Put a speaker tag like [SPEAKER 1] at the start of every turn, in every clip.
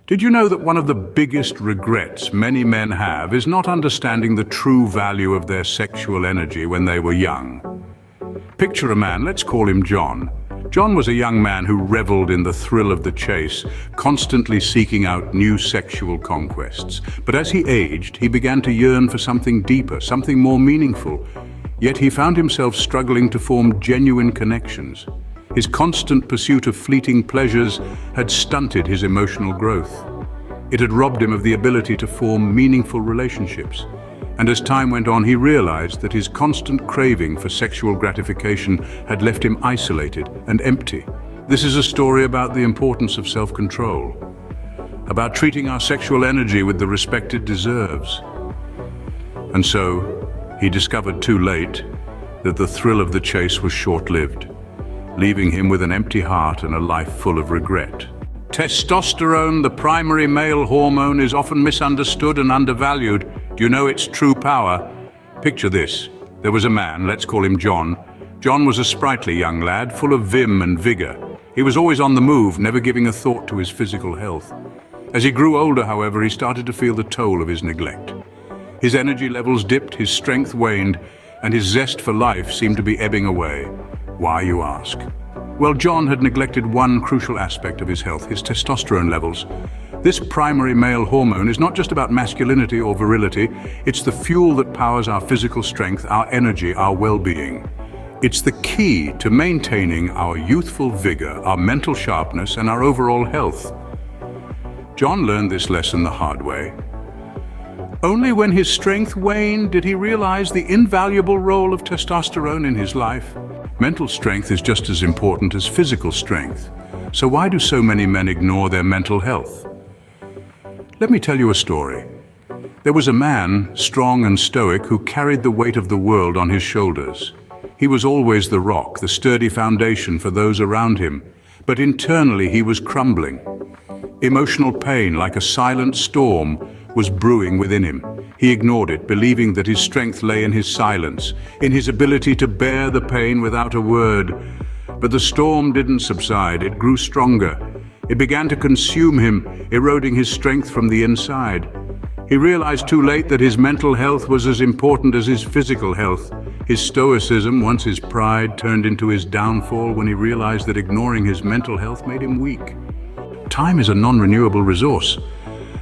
[SPEAKER 1] Did you know that one of the biggest regrets many men have is not understanding the true value of their sexual energy when they were young? Picture a man, let's call him John. John was a young man who reveled in the thrill of the chase, constantly seeking out new sexual conquests. But as he aged, he began to yearn for something deeper, something more meaningful. Yet he found himself struggling to form genuine connections. His constant pursuit of fleeting pleasures had stunted his emotional growth. It had robbed him of the ability to form meaningful relationships. And as time went on, he realized that his constant craving for sexual gratification had left him isolated and empty. This is a story about the importance of self-control, about treating our sexual energy with the respect it deserves. And so, he discovered too late that the thrill of the chase was short-lived, leaving him with an empty heart and a life full of regret. Testosterone, the primary male hormone, is often misunderstood and undervalued. Do you know its true power? Picture this. There was a man, let's call him John. John was a sprightly young lad, full of vim and vigor. He was always on the move, never giving a thought to his physical health. As he grew older, however, he started to feel the toll of his neglect. His energy levels dipped, his strength waned, and his zest for life seemed to be ebbing away. Why, you ask? Well, John had neglected one crucial aspect of his health, his testosterone levels. This primary male hormone is not just about masculinity or virility, it's the fuel that powers our physical strength, our energy, our well-being. It's the key to maintaining our youthful vigor, our mental sharpness, and our overall health. John learned this lesson the hard way. Only when his strength waned did he realize the invaluable role of testosterone in his life. Mental strength is just as important as physical strength. So why do so many men ignore their mental health? Let me tell you a story. There was a man, strong and stoic, who carried the weight of the world on his shoulders. He was always the rock, the sturdy foundation for those around him. But internally he was crumbling. Emotional pain, like a silent storm, was brewing within him. He ignored it, believing that his strength lay in his silence, in his ability to bear the pain without a word. But the storm didn't subside, it grew stronger. It began to consume him, eroding his strength from the inside. He realized too late that his mental health was as important as his physical health. His stoicism, once his pride, turned into his downfall when he realized that ignoring his mental health made him weak. Time is a non-renewable resource,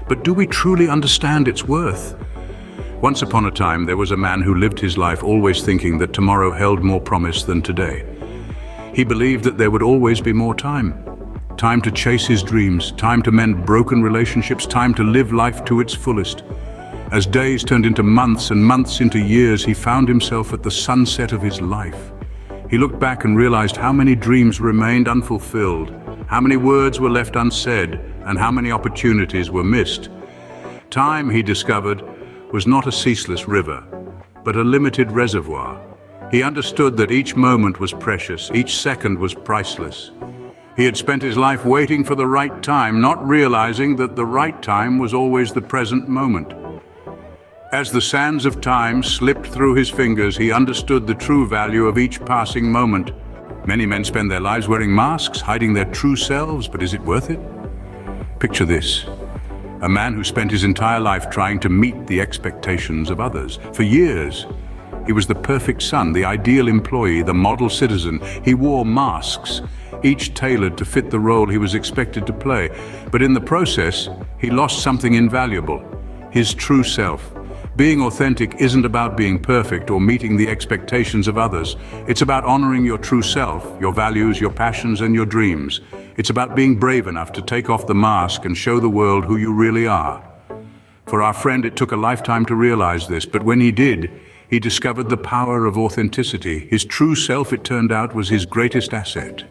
[SPEAKER 1] but do we truly understand its worth? Once upon a time, there was a man who lived his life always thinking that tomorrow held more promise than today. He believed that there would always be more time. Time to chase his dreams, time to mend broken relationships, time to live life to its fullest. As days turned into months and months into years, he found himself at the sunset of his life. He looked back and realized how many dreams remained unfulfilled, how many words were left unsaid, and how many opportunities were missed. Time, he discovered, was not a ceaseless river, but a limited reservoir. He understood that each moment was precious, each second was priceless. He had spent his life waiting for the right time, not realizing that the right time was always the present moment. As the sands of time slipped through his fingers, he understood the true value of each passing moment. Many men spend their lives wearing masks, hiding their true selves, but is it worth it? Picture this. A man who spent his entire life trying to meet the expectations of others. For years, he was the perfect son, the ideal employee, the model citizen. He wore masks, each tailored to fit the role he was expected to play. But in the process, he lost something invaluable, his true self. Being authentic isn't about being perfect or meeting the expectations of others. It's about honoring your true self, your values, your passions, and your dreams. It's about being brave enough to take off the mask and show the world who you really are. For our friend, it took a lifetime to realize this, but when he did, he discovered the power of authenticity. His true self, it turned out, was his greatest asset.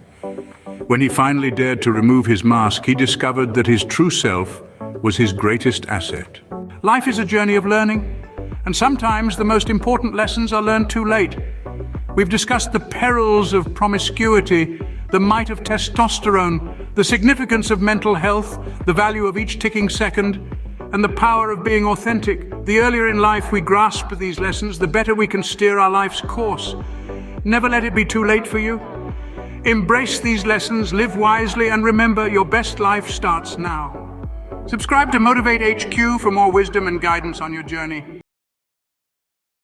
[SPEAKER 1] When he finally dared to remove his mask, he discovered that his true self was his greatest asset. Life is a journey of learning, and sometimes the most important lessons are learned too late. We've discussed the perils of promiscuity, the might of testosterone, the significance of mental health, the value of each ticking second, and the power of being authentic. The earlier in life we grasp these lessons, the better we can steer our life's course. Never let it be too late for you. Embrace these lessons, live wisely, and remember, your best life starts now. Subscribe to Motivate HQ for more wisdom and guidance on your journey.